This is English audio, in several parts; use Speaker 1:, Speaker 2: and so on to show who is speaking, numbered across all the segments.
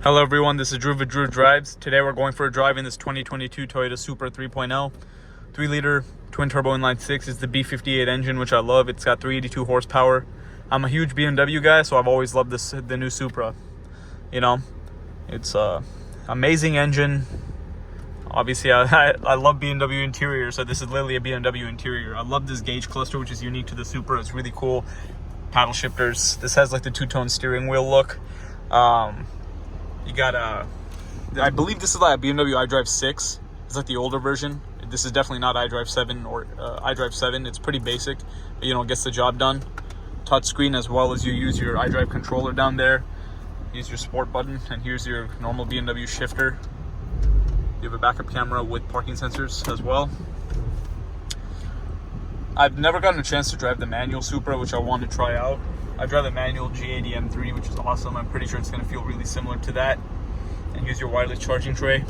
Speaker 1: Hello everyone, this is Drew with Drew Drives. Today we're going for a drive in this 2022 Toyota Supra 3.0. 3-liter twin-turbo inline 6. It's the B58 engine, which I love. It's got 382 horsepower. I'm a huge BMW guy, so I've always loved the new Supra. You know, it's a amazing engine. Obviously, I love BMW interior, so this is literally a BMW interior. I love this gauge cluster, which is unique to the Supra. It's really cool. Paddle shifters. This has like the two-tone steering wheel look. You got I believe this is like a BMW iDrive 6. It's like the older version. This is definitely not iDrive 7 or iDrive 7. It's pretty basic, but it gets the job done. Touch screen, as well as you use your iDrive controller down there. Use your sport button, and here's your normal BMW shifter. You have a backup camera with parking sensors as well. I've never gotten a chance to drive the manual Supra, which I want to try out. I drive the manual G80 M3, which is awesome. I'm pretty sure it's going to feel really similar to that. And here's your wireless charging tray.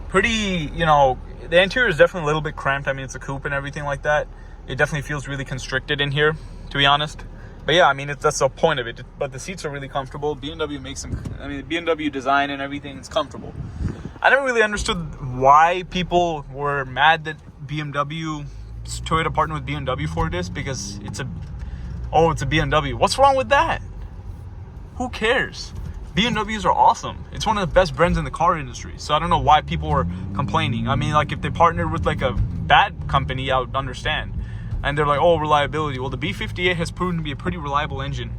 Speaker 1: Pretty, the interior is definitely a little bit cramped. I mean, it's a coupe and everything like that. It definitely feels really constricted in here, to be honest. But yeah, I mean, that's the point of it. But the seats are really comfortable. BMW makes them, BMW design and everything is comfortable. I never really understood why people were mad that Toyota partnered with BMW for this, because it's a BMW. What's wrong with that? Who cares? BMWs are awesome. It's one of the best brands in the car industry. So I don't know why people were complaining. I mean, like, if they partnered with like a bad company, I would understand. And they're like, oh, reliability. Well, the B58 has proven to be a pretty reliable engine.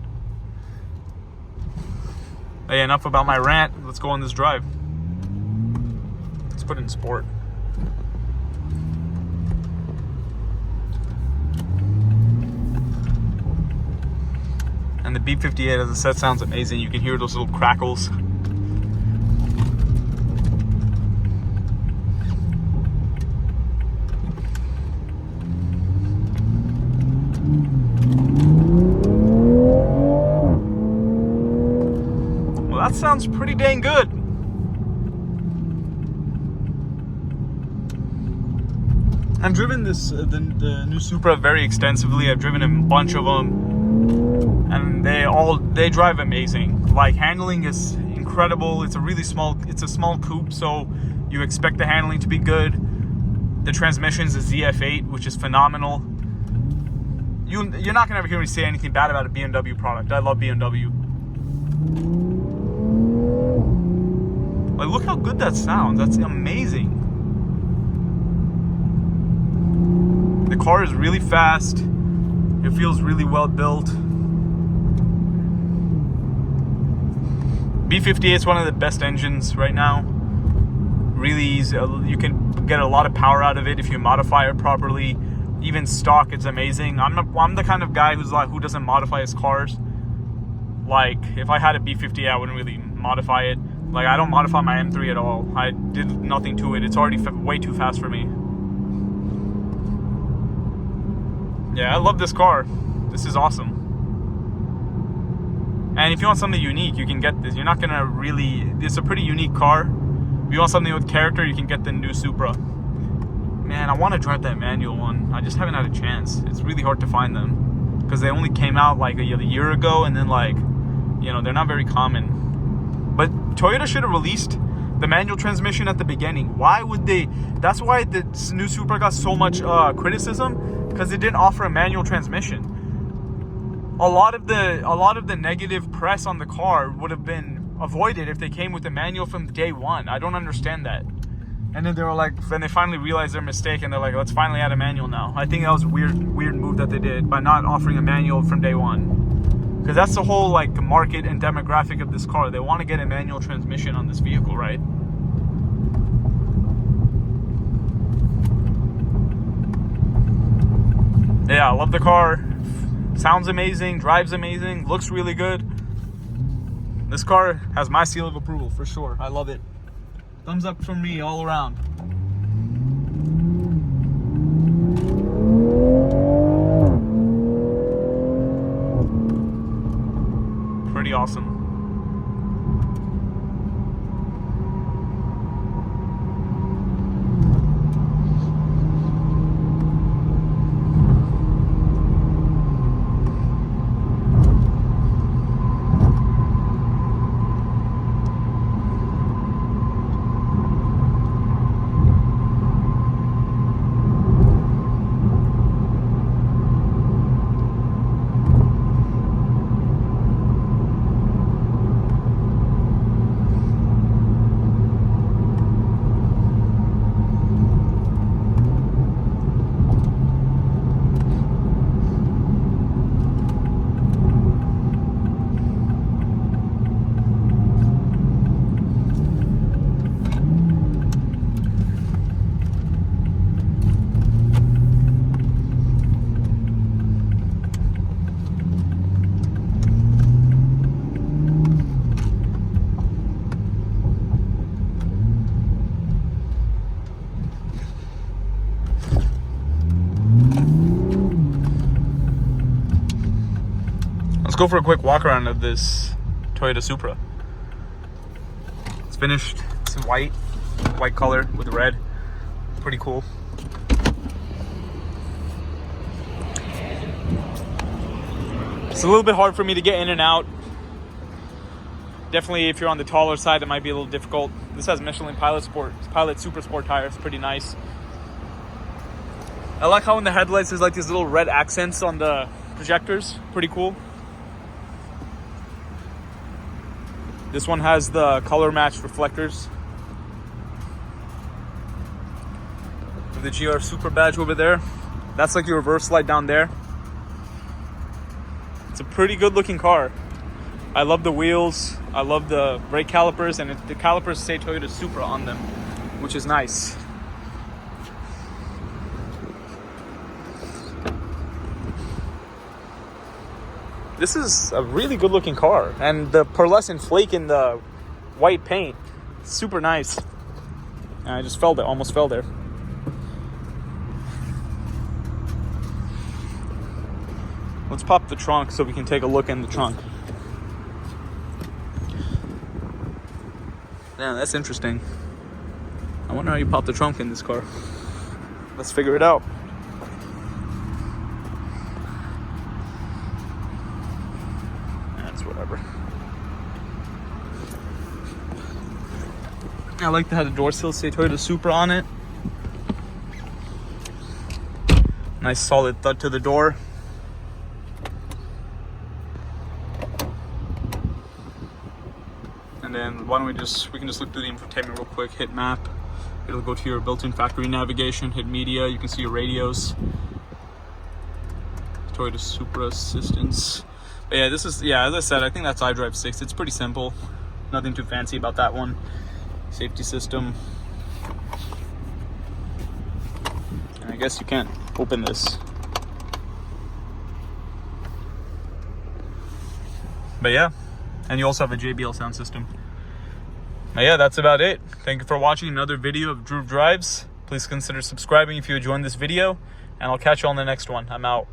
Speaker 1: Hey, enough about my rant. Let's go on this drive. Let's put it in sport. And the B58, as I said, sounds amazing. You can hear those little crackles. Well, that sounds pretty dang good. I've driven the new Supra very extensively. I've driven a bunch of them. And they drive amazing. Like, handling is incredible. It's a small coupe, so you expect the handling to be good. The transmission's a ZF8, which is phenomenal. You're not gonna ever hear me say anything bad about a BMW product. I love BMW. Like, look how good that sounds. That's amazing. The car is really fast. It feels really well built. B58 is one of the best engines right now. Really easy. You can get a lot of power out of it if you modify it properly. Even stock, it's amazing. I'm the kind of guy who doesn't modify his cars. Like, if I had a B58, I wouldn't really modify it. Like, I don't modify my M3 at all. I did nothing to it. It's already way too fast for me. Yeah, I love this car. This is awesome. And if you want something unique, you can get this. You're not gonna really... It's a pretty unique car. If you want something with character, you can get the new Supra. Man, I want to drive that manual one. I just haven't had a chance. It's really hard to find them, because they only came out like a year ago, and then, like, they're not very common. But Toyota should have released the manual transmission at the beginning. Why would they? That's why the new Supra got so much criticism, because it didn't offer a manual transmission. A lot of the negative press on the car would have been avoided if they came with a manual from day one. I don't understand that. And then they were like, when they finally realized their mistake, and they're like, let's finally add a manual now. I think that was a weird move that they did by not offering a manual from day one. Because that's the whole, like, market and demographic of this car. They want to get a manual transmission on this vehicle, right? Yeah, I love the car. Sounds amazing, drives amazing, looks really good. This car has my seal of approval for sure. I love it. Thumbs up from me all around. Pretty awesome. let's go for a quick walk around of this Toyota Supra. It's finished. It's in white color with red. Pretty cool. It's a little bit hard for me to get in and out. Definitely if you're on the taller side, it might be a little difficult. This has Michelin Pilot Super Sport tires. Pretty nice. I like how in the headlights there's like these little red accents on the projectors. Pretty cool. This one has the color matched reflectors. With the GR Super badge over there. That's like your reverse light down there. It's a pretty good looking car. I love the wheels. I love the brake calipers, and the calipers say Toyota Supra on them, which is nice. This is a really good looking car, and the pearlescent flake in the white paint, super nice. And I just almost fell there. Let's pop the trunk so we can take a look in the trunk. Yeah, that's interesting. I wonder how you pop the trunk in this car. Let's figure it out. That's whatever. I like to have the door sills say Toyota Supra on it. Nice solid thud to the door. And then why don't we can just look through the infotainment real quick. Hit map. It'll go to your built-in factory navigation. Hit media. You can see your radios. Toyota Supra assistance. But yeah, as I said, I think that's iDrive 6. It's pretty simple. Nothing too fancy about that one. Safety system. And I guess you can't open this. But yeah. And you also have a JBL sound system. But yeah, that's about it. Thank you for watching another video of Drew Drives. Please consider subscribing if you enjoyed this video. And I'll catch you on the next one. I'm out.